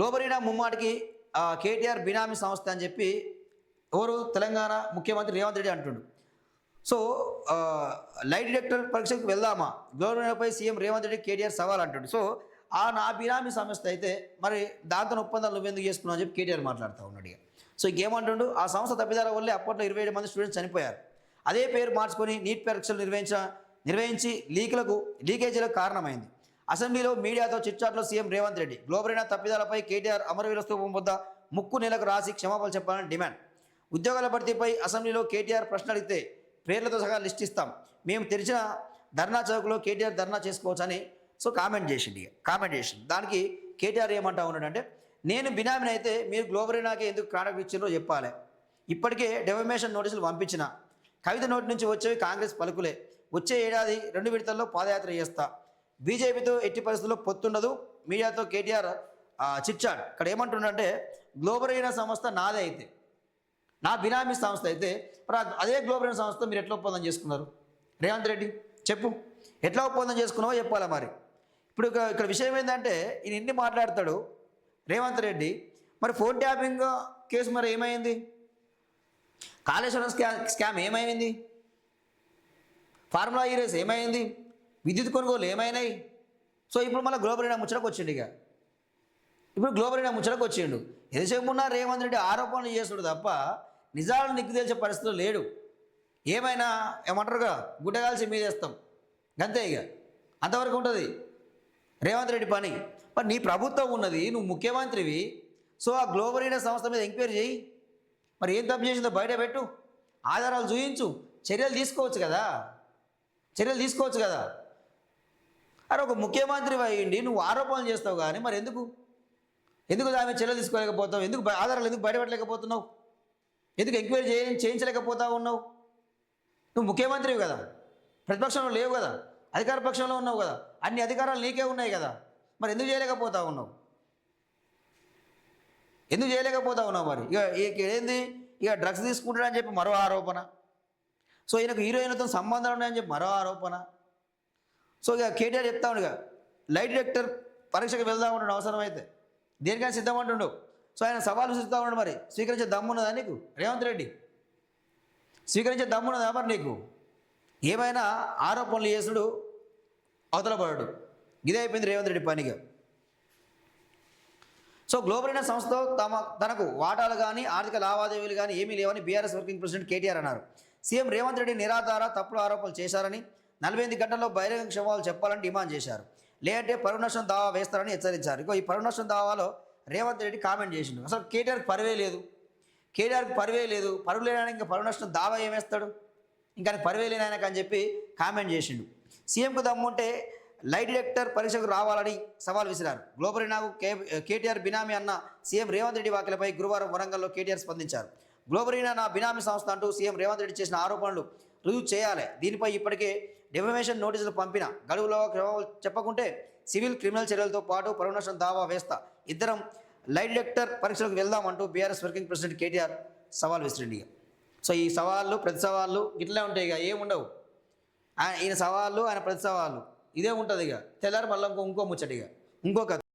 గ్లోబరీనా ముమ్మాటికి కేటీఆర్ బినామీ సంస్థ అని చెప్పి ఎవరు తెలంగాణ ముఖ్యమంత్రి రేవంత్ రెడ్డి అంటుండు. సో లైట్ డిటెక్టర్ పరీక్షకు వెళ్దామా, గ్లోబరీనాపై సీఎం రేవంత్ రెడ్డి కేటీఆర్ సవాల్ అంటుండు. సో నా బినామీ సంస్థ అయితే మరి దాంతో ఒప్పందాలు నువ్వెందుకు చేసుకున్నావు అని చెప్పి కేటీఆర్ మాట్లాడుతూ ఉన్నాడు. సో ఇంకేమంటుండు, ఆ సంస్థ తప్పిదాల వల్లే అప్పట్లో 27 మంది స్టూడెంట్స్ చనిపోయారు. అదే పేరు మార్చుకొని నీట్ పరీక్షలు నిర్వహించి లీకేజీలకు కారణమైంది. అసెంబ్లీలో మీడియాతో చిట్చాట్లో సీఎం రేవంత్ రెడ్డి గ్లోబరీనా తప్పిదాలపై కేటీఆర్ అమరవీర స్తూపం వద్ద ముక్కు నెలకు రాసి క్షమాపణలు చెప్పాలని డిమాండ్. ఉద్యోగాల భర్తీపై అసెంబ్లీలో కేటీఆర్ ప్రశ్న అడిగితే పేర్లతో సహా లిస్ట్ ఇస్తాం, మేము తెరిచిన ధర్నా చౌక్లో కేటీఆర్ ధర్నా చేసుకోవచ్చని కామెంట్ చేసింది. దానికి కేటీఆర్ ఏమంటా ఉన్నాడంటే, నేను బినామీని అయితే మీరు గ్లోబరీనాకి ఎందుకు కాంట్రాక్ట్ ఇచ్చిందో చెప్పాలి. ఇప్పటికే డెఫమేషన్ నోటీసులు పంపించిన, కవిత నోటి నుంచి వచ్చేవి కాంగ్రెస్ పలుకులే. వచ్చే ఏడాది 2 విడతల్లో పాదయాత్ర చేస్తా. బీజేపీతో ఎట్టి పరిస్థితుల్లో పొత్తుండదు. మీడియాతో కేటీఆర్ చిట్చాట్. ఇక్కడ ఏమంటుండంటే, గ్లోబరీనా సంస్థ నాదే అయితే, నా బినామీ సంస్థ అయితే మరి అదే గ్లోబరీనా సంస్థ మీరు ఎట్లా ఒప్పందం చేసుకున్నారు? రేవంత్ రెడ్డి చెప్పు, ఎట్లా ఒప్పందం చేసుకున్నావో చెప్పాలా. మరి ఇప్పుడు ఇక్కడ విషయం ఏంటంటే, ఈయన ఎన్ని మాట్లాడతాడు రేవంత్ రెడ్డి. మరి ఫోన్ ట్యాపింగ్ కేసు మరి ఏమైంది? కాళేశ్వరం స్కామ్ ఏమైంది? ఫార్ములా ఈ రేస్ ఏమైంది? విద్యుత్ కొనుగోలు ఏమైనాయి? సో ఇప్పుడు మళ్ళీ గ్లోబరీనా ముచ్చటకు వచ్చిండు. గ్లోబరీనా ముచ్చటకు వచ్చిండు. ఎంతసేపు ఉన్నా రేవంత్ రెడ్డి ఆరోపణలు చేస్తుడు తప్ప నిజాలను నిగ్గు తెలిసే పరిస్థితులు లేడు. ఏమైనా ఏమంటారుగా, గుడ్డగాల్చి మీదేస్తాం అంతే. అంతవరకు ఉంటుంది రేవంత్ రెడ్డి పని. మరి నీ ప్రభుత్వం ఉన్నది, నువ్వు ముఖ్యమంత్రివి. సో ఆ గ్లోబరీనా సంస్థ మీద ఎంక్వైరీ చేయి. మరి ఏం తప్పు చేసిందో బయట పెట్టు, ఆధారాలు చూపించు, చర్యలు తీసుకోవచ్చు కదా. అరే ఒక ముఖ్యమంత్రి అయ్యిండి నువ్వు ఆరోపణలు చేస్తావు, కానీ మరి ఎందుకు దాని చర్యలు తీసుకోలేకపోతావు? ఎందుకు ఆధారాలు ఎందుకు బయటపెట్టలేకపోతున్నావు? ఎందుకు ఎంక్వైరీ చేయించలేకపోతా ఉన్నావు? నువ్వు ముఖ్యమంత్రివి కదా, ప్రతిపక్షంలో లేవు కదా, అధికార పక్షంలో ఉన్నావు కదా, అన్ని అధికారాలు నీకే ఉన్నాయి కదా. మరి ఎందుకు చేయలేకపోతా ఉన్నావు? మరి ఇక ఏంది, ఇక డ్రగ్స్ తీసుకుంటాడని చెప్పి మరో ఆరోపణ. సో ఈయనకు హీరోయిన్లతో సంబంధాలు ఉన్నాయని చెప్పి మరో ఆరోపణ. సో ఇక కేటీఆర్ చెప్తా ఉండు, లైట్ డిటెక్టర్ పరీక్షకు వెళ్దాం ఉన్నాడు, అవసరమైతే దేనికైనా సిద్ధమంటుండు. సో ఆయన సవాలు చూస్తూ ఉన్నాడు. మరి స్వీకరించే దమ్మున్నదా నీకు రేవంత్ రెడ్డి? స్వీకరించే దమ్మున్నదా మరి నీకు? ఏమైనా ఆరోపణలు చేసుడు, అవతల పడడు. ఇదే అయిపోయింది రేవంత్ రెడ్డి పనిగా. సో గ్లోబరీనా సంస్థతో తనకు వాటాలు కానీ ఆర్థిక లావాదేవీలు కానీ ఏమీ లేవని బీఆర్ఎస్ వర్కింగ్ ప్రెసిడెంట్ కేటీఆర్ అన్నారు. సీఎం రేవంత్ రెడ్డి నిరాధార తప్పుడు ఆరోపణలు చేశారని 48 గంటల్లో బహిరంగ క్షమాపణలు చెప్పాలని డిమాండ్ చేశారు. లేదంటే పరువు నష్టం దావా వేస్తారని హెచ్చరించారు. ఈ పరువు నష్టం దావాలో రేవంత్ రెడ్డి కామెంట్ చేసిండు. అసలు కేటీఆర్కి పరువే లేదు. పరువు లేనానికి ఇంకా పరువు నష్టం దావా ఏమేస్తాడు? ఇంకా పరువే లేనాయనకు అని చెప్పి కామెంట్ చేసిండు. సీఎంకు దమ్ముంటే లైట్ డిటెక్టర్ పరీక్షకు రావాలని సవాల్ విసిరారు. గ్లోబరీనాకు కేటీఆర్ బినామీ అన్న సీఎం రేవంత్ రెడ్డి వ్యాఖ్యలపై గురువారం వరంగల్లో కేటీఆర్ స్పందించారు. గ్లోబరీనా నా బినామీ సంస్థ అంటూ సీఎం రేవంత్ రెడ్డి చేసిన ఆరోపణలు రుజువు చేయాలి. దీనిపై ఇప్పటికే డెఫమేషన్ నోటీసులు పంపిన, గడువులో చెప్పకుంటే సివిల్ క్రిమినల్ చర్యలతో పాటు పరువు నష్టం దావా వేస్తా, ఇద్దరం లైట్ డిటెక్టర్ పరీక్షలకు వెళ్దామంటూ బీఆర్ఎస్ వర్కింగ్ ప్రెసిడెంట్ కేటీఆర్ సవాల్ విసిరిండి. సో ఈ సవాళ్ళు ప్రతి సవాళ్ళు ఇట్లే ఉంటాయి, ఇక ఏముండవు. ఈయన సవాళ్ళు, ఆయన ప్రతి సవాళ్ళు ఇదే ఉంటుంది. ఇక తెల్లారి మళ్ళీ ఇంకో ముచ్చట, ఇంకో కథ.